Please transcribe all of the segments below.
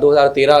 2013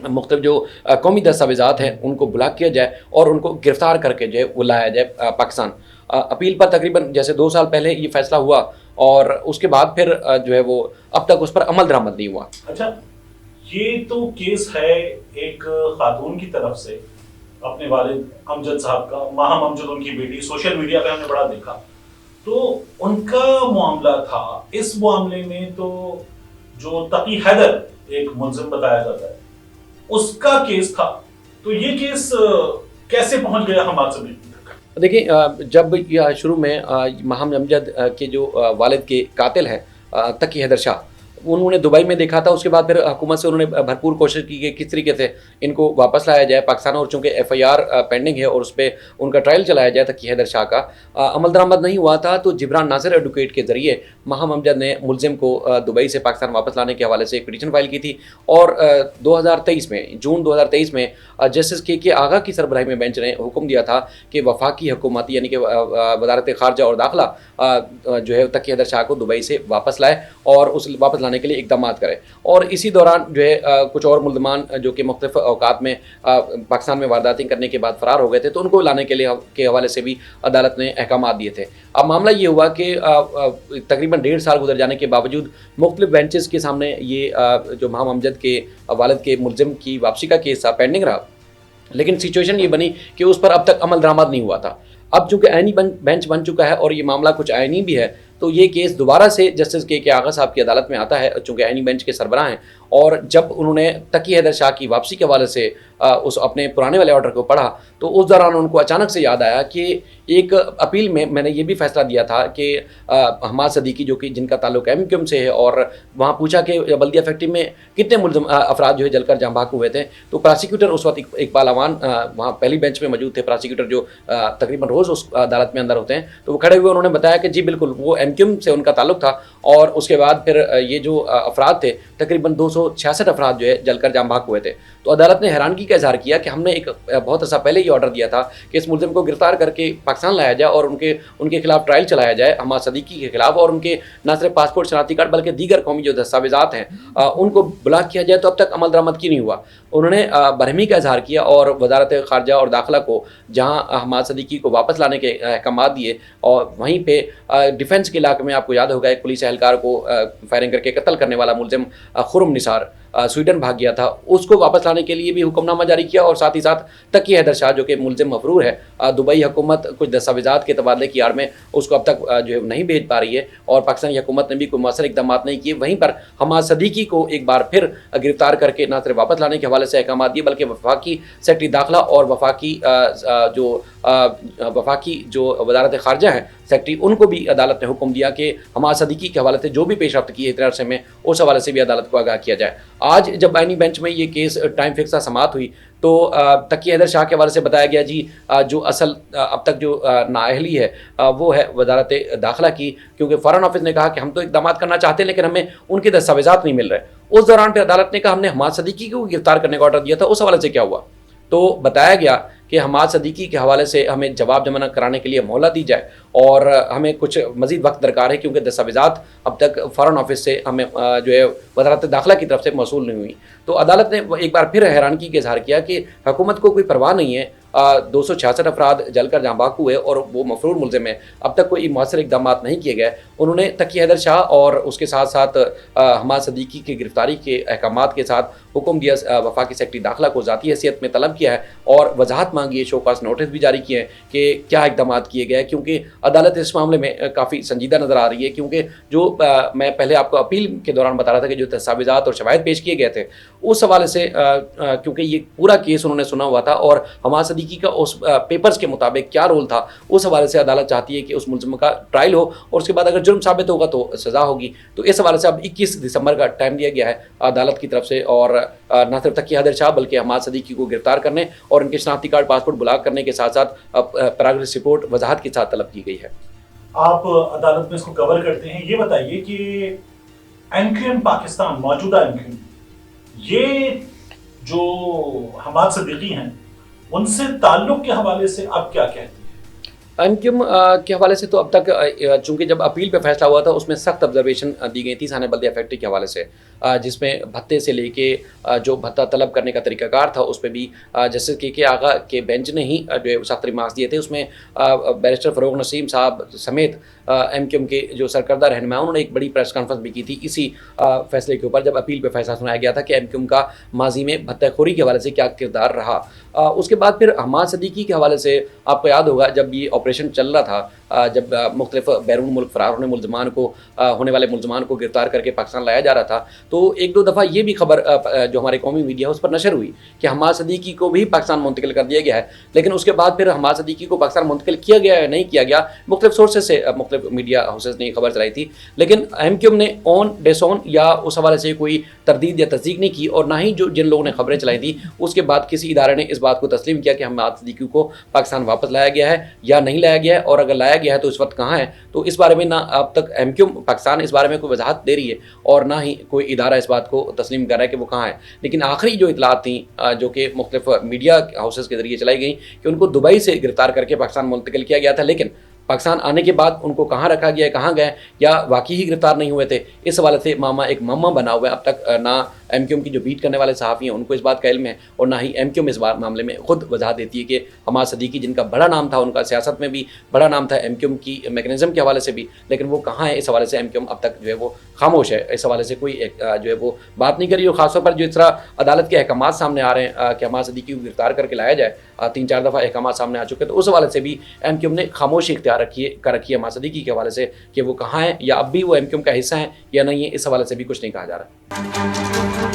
مختلف جو قومی دستاویزات ہیں ان کو بلاک کیا جائے اور ان کو گرفتار کر کے جو ہے وہ لایا جائے پاکستان. اپیل پر تقریباً جیسے 2 سال پہلے یہ فیصلہ ہوا اور اس کے بعد پھر جو ہے وہ اب تک اس پر عمل درآمد نہیں ہوا. اچھا، یہ تو کیس ہے ایک خاتون کی طرف سے اپنے والد امجد صاحب کا. ماہم امجد ان کی بیٹی، سوشل میڈیا پہ ہم نے بڑا دیکھا، تو ان کا معاملہ تھا. اس معاملے میں تو جو تقی حیدر ایک ملزم بتایا جاتا ہے اس کا کیس تھا. تو یہ کیس کیسے پہنچ گیا حماد صدیقی تک؟ دیکھیں، جب یہ شروع میں ماہم امجد کے جو والد کے قاتل ہیں تقی حیدر شاہ، انہوں نے دبئی میں دیکھا تھا. اس کے بعد پھر حکومت سے انہوں نے بھرپور کوشش کی کہ کس طریقے سے ان کو واپس لایا جائے پاکستان، اور چونکہ ایف آئی آر پینڈنگ ہے اور اس پہ ان کا ٹرائل چلایا جائے تقی حیدر شاہ کا. عمل درآمد نہیں ہوا تھا تو جبران ناصر ایڈوکیٹ کے ذریعے ماہم امجد نے ملزم کو دبئی سے پاکستان واپس لانے کے حوالے سے ایک پٹیشن فائل کی تھی. اور 2023 میں جون 2023 میں جسٹس کے آغا کی سربراہی میں بینچ نے حکم دیا تھا کہ وفاقی حکومت یعنی کہ وزارت خارجہ اور داخلہ جو ہے تقی حیدر شاہ کو دبئی سے واپس لائے اور اس واپس لانے کے لیے اقدامات کرے. اور اسی دوران جو ہے کچھ اور ملزمان جو کہ مختلف اوقات میں پاکستان میں وارداتیں کرنے کے بعد فرار ہو گئے تھے، تو ان کو لانے کے حوالے سے بھی عدالت نے احکامات دیے تھے. اب معاملہ یہ ہوا کہ تقریباً 1.5 سال گزر جانے کے باوجود مختلف بینچز کے سامنے یہ جو ماہم امجد کے والد کے ملزم کی واپسی کا کیس تھا پینڈنگ رہا. لیکن سچویشن یہ بنی کہ اس پر اب تک عمل درآمد نہیں ہوا تھا. اب چونکہ آئینی بینچ بن چکا ہے اور یہ معاملہ کچھ آئینی بھی ہے، تو یہ کیس دوبارہ سے جسٹس کے آغا صاحب کی عدالت میں آتا ہے چونکہ آئینی بینچ کے سربراہ ہیں. اور جب انہوں نے تقی حیدر شاہ کی واپسی کے حوالے سے اس اپنے پرانے والے آرڈر کو پڑھا تو اس دوران ان کو اچانک سے یاد آیا کہ ایک اپیل میں نے یہ بھی فیصلہ دیا تھا کہ حماد صدیقی جو کہ جن کا تعلق ایم کیو ایم سے ہے، اور وہاں پوچھا کہ بلدیہ فیکٹری میں کتنے ملزم افراد جو ہے جل کر جاں بحق ہوئے تھے. تو پراسیکیوٹر اس وقت اقبال اوان وہاں پہلی بینچ میں موجود تھے. پراسیکیوٹر جو تقریباً روز اس عدالت میں اندر ہوتے ہیں، تو وہ کھڑے ہوئے انہوں نے بتایا کہ جی بالکل وہ ایم کیو ایم سے ان کا تعلق تھا. اور اس کے بعد پھر یہ جو افراد تھے تقریباً 266 افراد جو ہے جل کر جاں بحق ہوئے تھے. تو عدالت نے حیرانگی کا اظہار کیا کہ ہم نے ایک بہت عرصہ پہلے یہ آرڈر دیا تھا کہ اس ملزم کو گرفتار کر کے پاکستان لایا جائے اور ان کے خلاف ٹرائل چلایا جائے حماد صدیقی کے خلاف، اور ان کے نہ صرف پاسپورٹ شناختی کارڈ بلکہ دیگر قومی جو دستاویزات ہیں ان کو بلاک کیا جائے. تو اب تک عمل درآمد کیوں نہیں ہوا؟ انہوں نے برہمی کا اظہار کیا اور وزارت خارجہ اور داخلہ کو جہاں حماد صدیقی کو واپس لانے کے احکامات دیے، اور وہیں پہ ڈیفنس کے علاقے میں آپ کو یاد ہوگا ایک پولیس اہلکار کو فائرنگ کر کے قتل کرنے والا ملزم خرم نثار سویڈن بھاگ گیا تھا، اس کو واپس لانے کے لیے بھی حکم نامہ جاری کیا. اور ساتھ ہی ساتھ تقی حیدر شاہ جو کہ ملزم مفرور ہے، دبئی حکومت کچھ دستاویزات کے تبادلے کی آڑ میں اس کو اب تک جو ہے نہیں بھیج پا رہی ہے، اور پاکستانی حکومت نے بھی کوئی مؤثر اقدامات نہیں کیے. وہیں پر حماد صدیقی کو ایک بار پھر گرفتار کر کے نہ صرف واپس لانے کے حوالے سے احکامات دیے بلکہ وفاقی سیکرٹری داخلہ اور وفاقی جو وزارت خارجہ ہے سیکرٹری، ان کو بھی عدالت نے حکم دیا کہ حماد صدیقی کے حوالے سے جو بھی پیش رفت کی ہے اتنے عرصے میں اس حوالے سے بھی عدالت کو آگاہ کیا جائے. آج جب آئینی بینچ میں یہ کیس ٹائم فکسہ سماعت ہوئی تو تقی حیدر شاہ کے حوالے سے بتایا گیا جی جو اصل اب تک جو نااہلی ہے وہ ہے وزارت داخلہ کی، کیونکہ فارن آفس نے کہا کہ ہم تو اقدامات کرنا چاہتے ہیں لیکن ہمیں ان کے دستاویزات نہیں مل رہے. اس دوران پھر عدالت نے کہا ہم نے حماد صدیقی کو گرفتار کرنے کا آرڈر دیا تھا، اس حوالے سے کیا ہوا؟ تو بتایا گیا کہ حماد صدیقی کے حوالے سے ہمیں جواب جمع کرانے کے لیے مہلت دی جائے اور ہمیں کچھ مزید وقت درکار ہے کیونکہ دستاویزات اب تک فارن آفس سے ہمیں جو ہے وزارت داخلہ کی طرف سے موصول نہیں ہوئی. تو عدالت نے ایک بار پھر حیرانگی کا اظہار کیا کہ حکومت کو کوئی پرواہ نہیں ہے، 266 افراد جل کر جاں بحق ہوئے اور وہ مفرور ملزم ہیں، اب تک کوئی مؤثر اقدامات نہیں کیے گئے. انہوں نے تقی حیدر شاہ اور اس کے ساتھ ساتھ حماد صدیقی کی گرفتاری کے احکامات کے ساتھ حکم دیا، وفاقی سیکرٹری داخلہ کو ذاتی حیثیت میں طلب کیا ہے اور وضاحت مانگی ہے، شو کاز نوٹس بھی جاری کیے ہیں کہ کیا اقدامات کیے گئے، کیونکہ عدالت اس معاملے میں کافی سنجیدہ نظر آ رہی ہے. کیونکہ جو میں پہلے آپ کو اپیل کے دوران بتا رہا تھا کہ جو دستاویزات اور شواہد پیش کیے گئے تھے اس حوالے سے کیونکہ یہ پورا کیس انہوں نے سنا ہوا تھا اور حماد صدیقی کا اس پیپرز کے مطابق کیا رول تھا، اس حوالے سے عدالت چاہتی ہے کہ اس ملزم کا ٹرائل ہو اور اس کے بعد اگر جرم ثابت ہوگا تو سزا ہوگی. تو اس حوالے سے اب 21 دسمبر کا ٹائم دیا گیا ہے عدالت کی طرف سے، اور نہ صرف تقی حیدر شاہ بلکہ حماد صدیقی کو گرفتار کرنے اور ان کے شناختی کارڈ پاسپورٹ بلاک کرنے کے ساتھ ساتھ پروگریس رپورٹ وضاحت کے ساتھ طلب کی گئی ہے. آپ عدالت میں اس کو کور کرتے ہیں، یہ بتائیے کہ ایم کیو ایم پاکستان، موجودہ ایم کیو ایم، یہ جو حماد صدیقی ہیں ان سے تعلق کے حوالے سے آپ کیا کہتے ہیں؟ ایم کیو ایم کے حوالے سے تو اب تک چونکہ جب اپیل پہ فیصلہ ہوا تھا اس میں سخت آبزرویشن دی گئی تھی سانحہ بلدیہ فیکٹری کے حوالے سے. جس میں بھتے سے لے کے جو بھتہ طلب کرنے کا طریقہ کار تھا اس پہ بھی جسٹس کے آغا کے بینچ نے ہی جو سخت ریمارکس دیے تھے. اس میں بیرسٹر فروغ نسیم صاحب سمیت ایم کیو ایم کے جو سرکردہ رہنما انہوں نے ایک بڑی پریس کانفرنس بھی کی تھی اسی فیصلے کے اوپر، جب اپیل پہ فیصلہ سنایا گیا تھا کہ ایم کیو ایم کا ماضی میں بھتہ خوری کے حوالے سے کیا کردار رہا. اس کے بعد پھر حماد صدیقی کے حوالے سے آپ کو یاد ہوگا جب یہ آپریشن چل رہا تھا، جب مختلف بیرون ملک فرار ہونے والے ملزمان کو گرفتار کر کے پاکستان لایا جا رہا تھا، تو ایک دو دفعہ یہ بھی خبر جو ہمارے قومی میڈیا ہے اس پر نشر ہوئی کہ حماد صدیقی کو بھی پاکستان منتقل کر دیا گیا ہے. لیکن اس کے بعد پھر حماد صدیقی کو پاکستان منتقل کیا گیا ہے نہیں کیا گیا، مختلف سورسز سے مختلف میڈیا ہاؤسز نے خبر چلائی تھی. لیکن ایم کیو ایم نے آن ڈیسون یا اس حوالے سے کوئی تردید یا تصدیق نہیں کی، اور نہ ہی جن لوگوں نے خبریں چلائی تھی اس کے بعد کسی ادارے نے اس بات کو تسلیم کیا کہ حماد صدیقی کو پاکستان واپس لایا گیا ہے یا نہیں لایا گیا ہے، اور اگر لایا گیا ہے تو اس وقت کہاں ہے. تو اس بارے میں نہ اب تک ایم کیو ایم پاکستان اس بارے میں کوئی وضاحت دے رہی ہے اور نہ ہی کوئی ادارہ اس بات کو تسلیم کر رہا ہے کہ وہ کہاں ہے. لیکن آخری جو اطلاعات تھیں جو کہ مختلف میڈیا ہاؤسز کے ذریعے چلائی گئیں کہ ان کو دبئی سے گرفتار کر کے پاکستان منتقل کیا گیا تھا، لیکن پاکستان آنے کے بعد ان کو کہاں رکھا گیا ہے، کہاں گئے، یا واقعی ہی گرفتار نہیں ہوئے تھے، اس حوالے سے ایک معمہ بنا ہوا ہے. اب تک نہ ایم کیو ایم کی جو بیٹ کرنے والے صحافی ہیں ان کو اس بات کا علم ہے، اور نہ ہی ایم کیو ایم اس معاملے میں خود وضاحت دیتی ہے کہ حماد صدیقی جن کا بڑا نام تھا، ان کا سیاست میں بھی بڑا نام تھا، ایم کیو ایم کی میکنزم کے حوالے سے بھی، لیکن وہ کہاں ہے اس حوالے سے ایم کیو ایم اب تک جو ہے وہ خاموش ہے. اس حوالے سے کوئی جو ہے وہ بات نہیں کری. اور خاص طور پر جو اس طرح عدالت کے احکامات سامنے آ رہے ہیں کہ حماد صدیقی کو گرفتار کر کے لایا جائے، 3-4 دفعہ احکامات سامنے آ چکے، تو اس حوالے سے بھی ایم کیو ایم نے خاموشی اختیار رکھی ہے حماد صدیقی کے حوالے سے کہ وہ کہاں ہیں، یا اب بھی وہ ایم کیو ایم کا حصہ ہیں یا نہیں ہے. اس حوالے سے بھی کچھ نہیں کہا جا رہا.